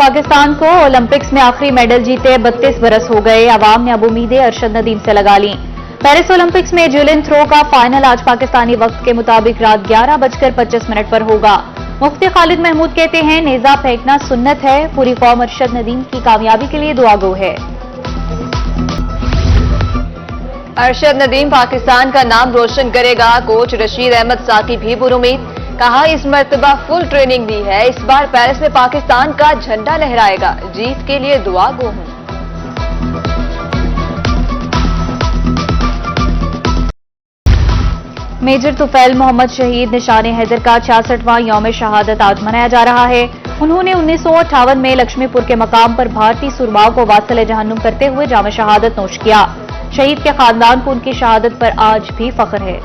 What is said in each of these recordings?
पाकिस्तान को ओलंपिक्स में आखिरी मेडल जीते 32 बरस हो गए। अवाम ने अब उम्मीदें अरशद नदीम से लगा ली। पेरिस ओलंपिक्स में जेवलिन थ्रो का फाइनल आज पाकिस्तानी वक्त के मुताबिक रात 11:25 पर होगा। मुफ्ती खालिद महमूद कहते हैं, नेजा फेंकना सुन्नत है। पूरी कौम अरशद नदीम की कामयाबी के लिए दुआगो है। अरशद नदीम पाकिस्तान का नाम रोशन करेगा। कोच रशीद अहमद साकी भी पुरुमीद। कहा, इस मर्तबा फुल ट्रेनिंग दी है। इस बार पेरिस में पाकिस्तान का झंडा लहराएगा। जीत के लिए दुआ गो हूं। मेजर तुफैल मोहम्मद शहीद निशान हैदर का 66वां यौम शहादत आज मनाया जा रहा है। उन्होंने 1958 में लक्ष्मीपुर के मकाम पर भारतीय सुरमाओं को वासिल जहन्नुम करते हुए जाम शहादत नोश किया। शहीद के खानदान को उनकी शहादत पर आज भी फख्र है।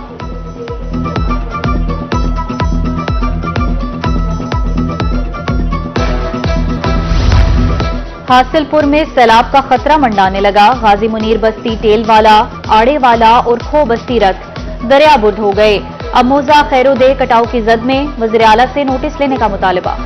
हासिलपुर में सैलाब का खतरा मंडाने लगा। गाजी मुनीर बस्ती, टेलवाला, आड़ेवाला और खो बस्ती रथ दरिया बुर्द हो गए। अब मोजा खैरोदे कटाव की जद में वज़ीर आला से नोटिस लेने का मुतालबा।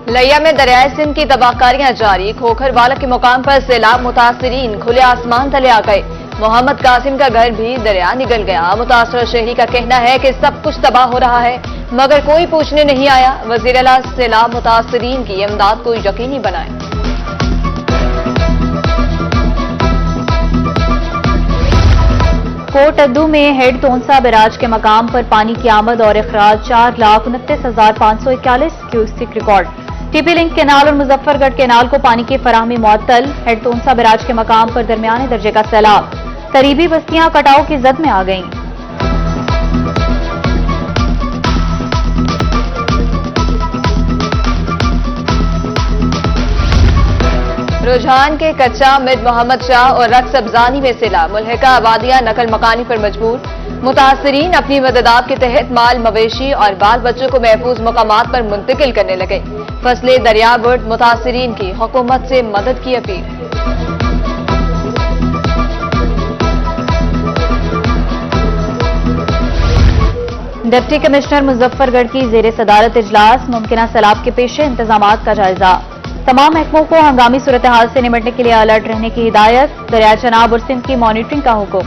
लिया में दरियाए सिंध की तबाहकारियां जारी। खोखरवाला के मुकाम पर सैलाब मुतासरीन खुले आसमान तले आ गए। मोहम्मद कासिम का घर भी दरिया निगल गया। मुतासर शहरी का कहना है कि सब कुछ तबाह हो रहा है मगर कोई पूछने नहीं आया। वज़ीर आला सैलाब मुतासरीन की इमदाद को यकीनी बनाए। कोट अद्दू में हेड तोनसा बैराज के मकाम पर पानी की आमद और अखराज 4,29,541 cusec record. TP link canal और मुजफ्फरगढ़ केनाल को पानी की फराहमी मुअत्तल। हेड तोनसा बैराज के मकाम पर दरमियाने दर्जे का सैलाब। करीबी बस्तियां कटाव की जद में आ गईं। रुझान के कच्चा मिड मोहम्मद शाह और रक्स अफजानी में सिला। मुल्हिका आबादियां नकल मकानी पर मजबूर। मुतासरीन अपनी मददात के तहत माल मवेशी और बाल बच्चों को महफूज मकामात पर मुंतकिल करने लगे। फसले दरिया बुर्द। मुतासरीन की हुकूमत से मदद की अपील। डिप्टी कमिश्नर मुजफ्फरगढ़ की जेर सदारत इजलास। मुमकिना सैलाब के पेशे इंतजामात का जायजा। तमाम महकमों को हंगामी सूरत हाल से निपटने के लिए अलर्ट रहने की हिदायत। दरिया चनाब और सिंध की मॉनिटरिंग का हुक्म।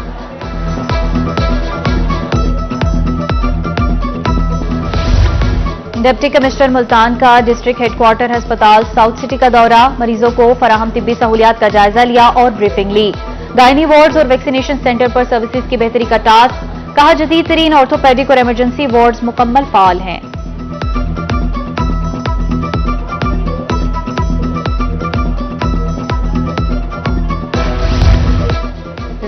डिप्टी कमिश्नर मुल्तान का डिस्ट्रिक्ट हेडक्वार्टर अस्पताल साउथ सिटी का दौरा। मरीजों को फराहम तिब्बी सहूलियात का जायजा लिया और ब्रीफिंग ली। गायनी वार्ड्स और वैक्सीनेशन सेंटर पर सर्विसेज की बेहतरी का टास्क। कहा, जदीद तरीन ऑर्थोपेडिक और इमरजेंसी वार्ड्स मुकम्मल फाल हैं।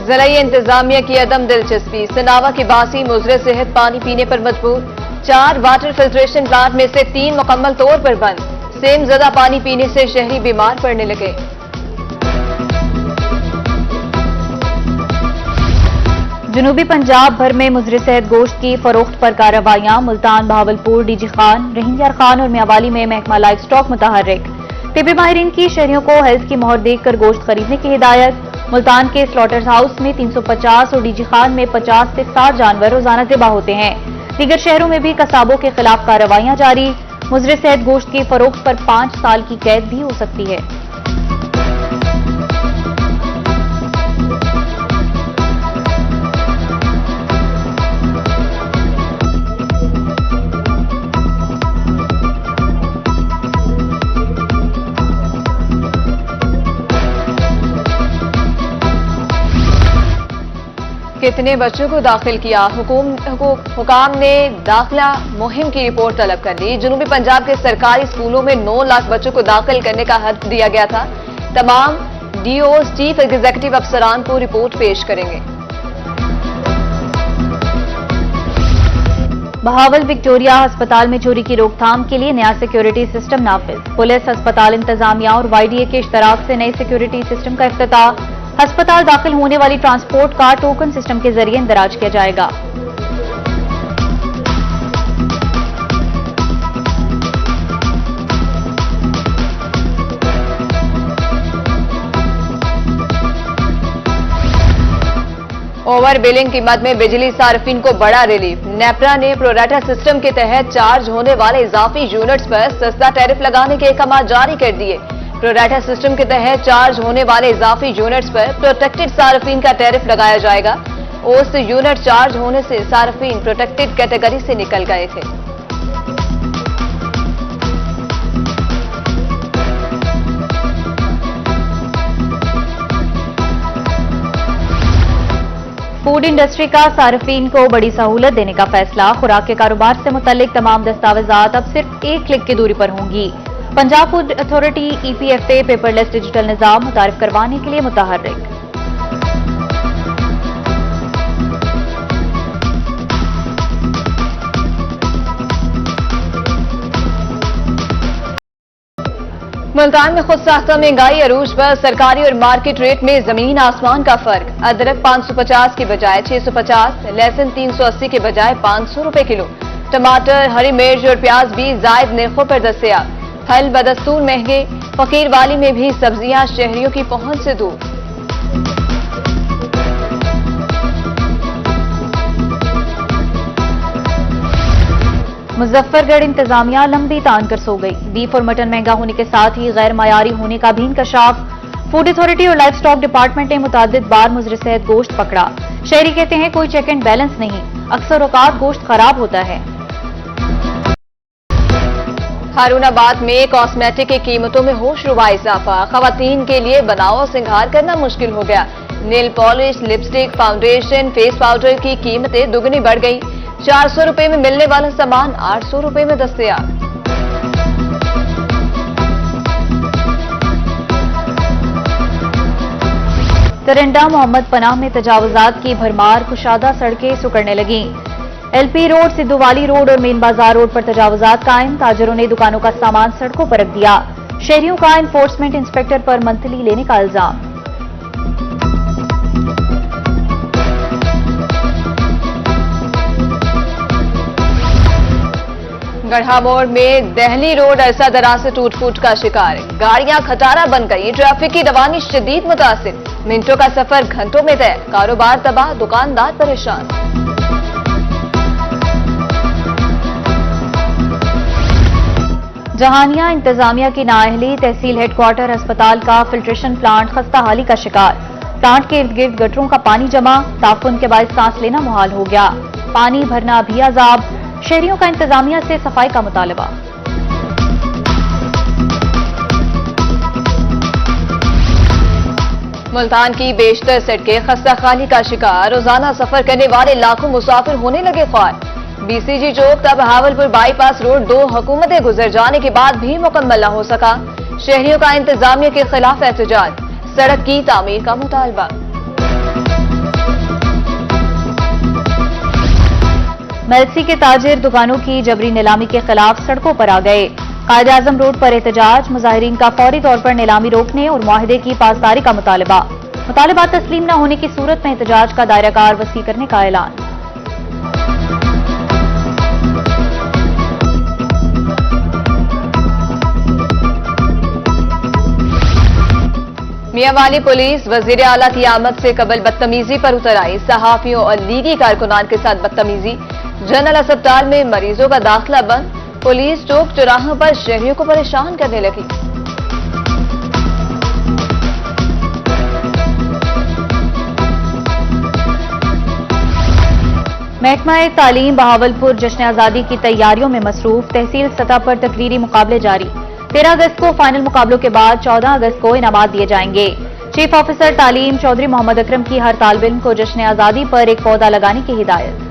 ज़राई इंतजामिया की अदम दिलचस्पी। सनावा की बासी मुजरे सेहत पानी पीने पर मजबूर। 4 वाटर फिल्ट्रेशन प्लांट में से 3 मुकम्मल तौर पर बंद। सेम ज़दा पानी पीने से शहरी बीमार पड़ने लगे। जनूबी पंजाब भर में मुजरे सेहत गोश्त की फरोख्त पर कार्रवाइयां। मुल्तान, बहावलपुर, डीजी खान, रहीमयार खान और मियावाली में महकमा लाइफ स्टॉक मुतहर्रिक। तिब्बी माहिरीन की शहरियों को हेल्थ की मोहर देखकर गोश्त खरीदने की हिदायत। मुल्तान के स्लॉटर हाउस में 350 और डीजी खान में 50 से 60 जानवर रोजाना ज़िबा होते हैं। दीगर शहरों में भी कसाबों के खिलाफ कार्रवाइयां जारी। मुजरे सेहत गोश्त की फरोख्त पर 5 साल की कैद भी हो सकती है। कितने बच्चों को दाखिल किया? हुकाम ने दाखिला मुहिम की रिपोर्ट तलब कर ली। जनूबी पंजाब के सरकारी स्कूलों में 9 लाख बच्चों को दाखिल करने का हद दिया गया था। तमाम डीओज चीफ एग्जीक्यूटिव अफसरान को रिपोर्ट पेश करेंगे। बहावल विक्टोरिया अस्पताल में चोरी की रोकथाम के लिए नया सिक्योरिटी सिस्टम नाफिज। पुलिस, अस्पताल इंतजामिया और वाईडीए के इश्तराक से नए सिक्योरिटी सिस्टम का इफ्तिताह। अस्पताल दाखिल होने वाली ट्रांसपोर्ट का टोकन सिस्टम के जरिए इंदराज किया जाएगा। ओवर बिलिंग की मद में बिजली सार्फिन को बड़ा रिलीफ। नेपरा ने प्रोराटा सिस्टम के तहत चार्ज होने वाले इजाफी यूनिट्स पर सस्ता टैरिफ लगाने के अहकाम जारी कर दिए। प्रोराटा सिस्टम के तहत चार्ज होने वाले इजाफी यूनिट्स पर प्रोटेक्टेड सार्फिन का टैरिफ लगाया जाएगा। ओस यूनिट चार्ज होने से सार्फिन प्रोटेक्टेड कैटेगरी से निकल गए थे। फूड इंडस्ट्री का सार्फिन को बड़ी सहूलत देने का फैसला। खुराक के कारोबार से मुतल्लिक तमाम दस्तावेजात अब सिर्फ एक क्लिक की दूरी पर होंगी। Punjab food authority EPFA paperless digital निजाम मुतारिफ करवाने के लिए मुतहर्रिक। मुल्तान में खुद साख्ता महंगाई अरूज पर। सरकारी और मार्केट रेट में जमीन आसमान का फर्क। अदरक 550 की बजाय 650, लहसुन 380 के बजाय 500 रुपए किलो। टमाटर, हरी मिर्च और प्याज भी जायद निर्खों पर दस्तयाब। फल बदस्तूर महंगे। फकीर वाली में भी सब्जियां शहरियों की पहुंच से दूर। मुजफ्फरगढ़ इंतजामिया लंबी तान कर सो गई। बीफ और मटन महंगा होने के साथ ही गैर मयारी होने का भी इंकशाफ। फूड अथॉरिटी और लाइफ स्टॉक डिपार्टमेंट ने मुतादिद बार मुजर सेहत गोश्त पकड़ा। शहरी कहते हैं कोई चेक एंड बैलेंस नहीं, अक्सर औकात गोश्त खराब होता है। हारूनाबाद में कॉस्मेटिक की कीमतों में होशरुबा इजाफा। खवातीन के लिए बनाओ सिंगार करना मुश्किल हो गया। Nail polish, lipstick, foundation, face powder की कीमतें दुगनी बढ़ गई। 400 रुपए में मिलने वाला सामान 800 रुपए में दस्तयाब। तरंडा मोहम्मद पनाह में तजावुजात की भरमार। कुशादा सड़कें सुकड़ने लगी। LP रोड, सिद्धूवाली रोड और मेन बाजार रोड पर तजावुजात कायम। ताजरों ने दुकानों का सामान सड़कों पर रख दिया। शहरियों का एनफोर्समेंट इंस्पेक्टर पर मंथली लेने का इल्जाम। गढ़ा मोड़ में दहली रोड अरसा दराज से टूट फूट का शिकार। गाड़ियां खटारा बन गई। ट्रैफिक की रवानी शदीद मुतासिर। मिनटों का सफर घंटों में तय। कारोबार तबाह, दुकानदार परेशान। जहानिया इंतजामिया की नाअहली। तहसील हेडक्वार्टर अस्पताल का फिल्ट्रेशन प्लांट खस्ता हाली का शिकार। प्लांट के इर्द गिर्द गटरों का पानी जमा। ताफुन के बाद सांस लेना मुहाल हो गया। पानी भरना भी अजाब। शहरियों का इंतजामिया से सफाई का मुतालबा। मुल्तान की बेशतर सड़कें खस्ता खाली का शिकार। रोजाना सफर करने वाले लाखों मुसाफिर होने लगे ख्वार। BCG चौक तब हावलपुर बाईपास रोड 2 हुकूमतें गुजर जाने के बाद भी मुकम्मल न हो सका। शहरियों का इंतजामिया के खिलाफ एहतजाज। सड़क की तामीर का मुतालबा। मेलसी के ताजिर दुकानों की जबरी नीलामी के खिलाफ सड़कों पर आ गए। कायद-ए-आज़म रोड पर एहतजाज। मुजाहिरीन का फौरी तौर पर नीलामी रोकने और मुआहदे की पासदारी का मुतालबा। मुतालबात तस्लीम न होने की सूरत में एहतजाज का दायराकार वसी करने का ऐलान। मियांवाली पुलिस वजीर आला की आमद से कबल बदतमीजी पर उतर आई। सहाफियों और लीगी कारकुनान के साथ बदतमीजी। जनरल अस्पताल में मरीजों का दाखिला बंद। पुलिस चौक चौराहों पर शहरियों को परेशान करने लगी। महकमा तालीम बहावलपुर जश्न आजादी की तैयारियों में मसरूफ। तहसील सतह पर तकरीरी मुकाबले जारी। 13 अगस्त को फाइनल मुकाबलों के बाद 14 अगस्त को इनामात दिए जाएंगे। चीफ ऑफिसर तालीम चौधरी मोहम्मद अकरम की हर तालिब इल्म को जश्न आजादी पर एक पौधा लगाने की हिदायत।